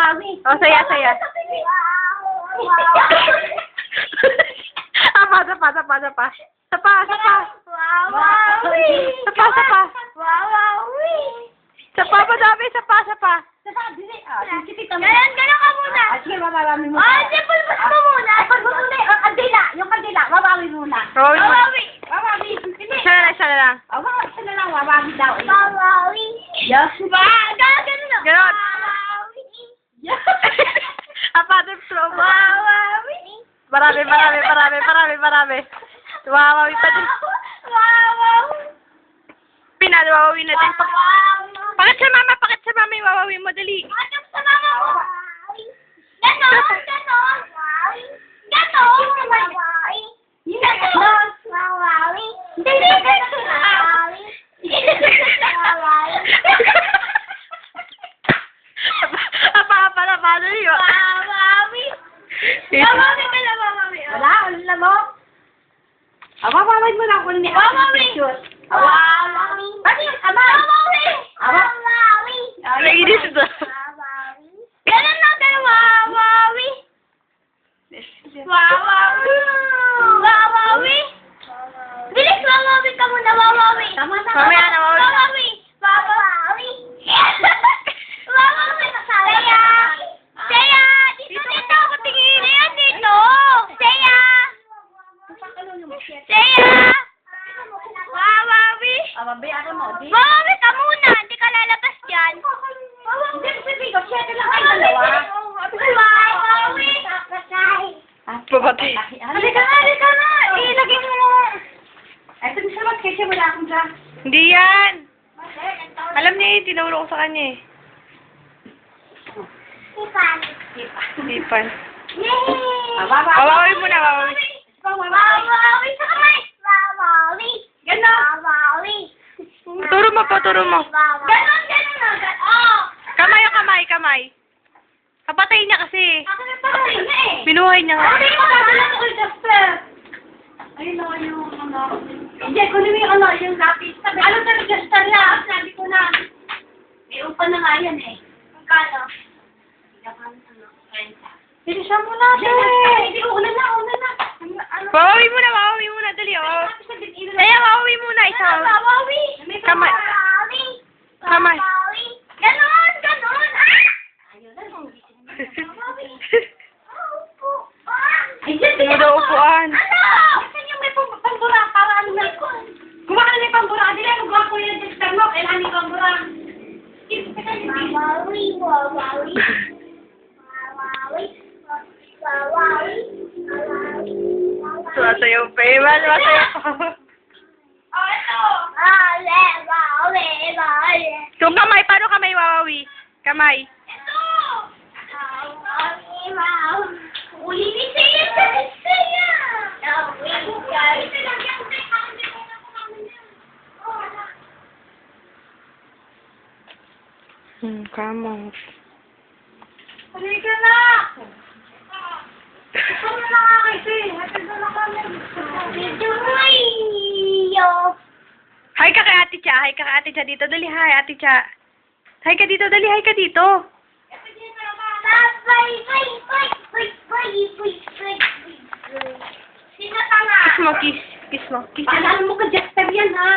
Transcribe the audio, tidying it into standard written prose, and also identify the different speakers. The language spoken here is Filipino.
Speaker 1: wawawi.
Speaker 2: Oh, saya, saya. Sapa.
Speaker 1: Wawawi.
Speaker 2: Sapa.
Speaker 1: Wawawi.
Speaker 2: Sapa, madami. Sapa.
Speaker 1: Sapa, dili. Ganun ka muna.
Speaker 3: Sige, mamarami mo.
Speaker 1: Sige, pulpus mo muna. Pulpus mo na yung kandila. Wawawi muna.
Speaker 2: Wawawi.
Speaker 1: Wawawi. Hindi.
Speaker 2: Isa na lang.
Speaker 3: Isa na lang, wawawi daw.
Speaker 1: Wawawi.
Speaker 3: Yes.
Speaker 1: Ganun na.
Speaker 2: Ganon.
Speaker 1: Wawawi.
Speaker 2: Apatin flow.
Speaker 1: Wawawi.
Speaker 2: Marami. Wawawi pa din.
Speaker 1: Wawawi.
Speaker 2: Wawawi na din.
Speaker 1: Wawawi.
Speaker 2: Pakit sa mama yung wawawi mo, dali.
Speaker 1: Ano sa mama mo? Ganon.
Speaker 2: Apa, dali.
Speaker 1: Wawawi ka na,
Speaker 3: Wala na mo. Wawawid mo na ako ni
Speaker 1: Wawawi. Wawawi.
Speaker 3: Pati yung ama.
Speaker 1: Wawawi.
Speaker 2: Nainis ito.
Speaker 1: Wawawi. Ganun lang tayo, wawawi. Wawawi. Bilis, wawawi ka muna, wawawi.
Speaker 2: Mamaya na, wawawi.
Speaker 1: Wawawi. Seya, dito ako tingin. Seya, dito. Seya. Wawawi.
Speaker 3: Ano mo, di?
Speaker 1: Wawawi ka muna, hindi ka lalabas dyan.
Speaker 3: Hindi, sabi ko, siya lang ay dalawa.
Speaker 1: Wawawi.
Speaker 2: Pabatay.
Speaker 1: Halika na. Ilagay mo.
Speaker 3: Ito gusto mag-kesya mo na akong dyan.
Speaker 2: Hindi yan. Alam niya eh, tinuro ko sa kanya eh. Sipan. Wawawi muna, wawawi.
Speaker 1: Wawawi sa kamay. Wawawi. Wawawi.
Speaker 2: Turo mo.
Speaker 1: Ganon na. Oh.
Speaker 2: Kamay. Kapatay niya kasi.
Speaker 1: Ako na pala na eh.
Speaker 2: Binuhay niya nga.
Speaker 1: Hindi ko padala ko kay Jasper.
Speaker 3: Ayun na yung ano. Hindi, kung yung yung lapis. Ano talaga Jasper na? Sabi ko na. May upa na nga yan eh.
Speaker 1: Magkano?
Speaker 3: Hindi siya muna. Hindi, una na.
Speaker 2: Wawawi muna, dali. Kaya wawawi muna, isa.
Speaker 1: Wawawi.
Speaker 2: Kamay.
Speaker 1: Wawawi.
Speaker 2: Kamay.
Speaker 1: Wawawi. Ganon. Ah!
Speaker 3: Ay, yan.
Speaker 2: Tumudo upuan.
Speaker 1: Ano?
Speaker 3: Saan yung may pambura para ano na ito? Gumawa ka na yung pambura. Hindi lang magawa ko yung Jasper mo. Kailangan yung pambura.
Speaker 1: Wawawi. Wawawi.
Speaker 2: Sumasayaw pa eh. Sumasayaw pa.
Speaker 1: Oh, ito. Wawawi.
Speaker 2: Yung kamay, paano kamay wawawi? Kamay.
Speaker 1: Ito. Wawawi. Uli ni Seya.
Speaker 2: Come on.
Speaker 3: Halika na! Ito na lang kasi. Hatid na lang kami.
Speaker 2: Hi ka kay Ate Cha. Dito, dali. Hi, Ate Cha. Hi ka dito, dali. Hi ka dito.
Speaker 1: Sino tanga?
Speaker 2: Kiss mo.
Speaker 3: Paalala mo ka, Jasper yan, ha?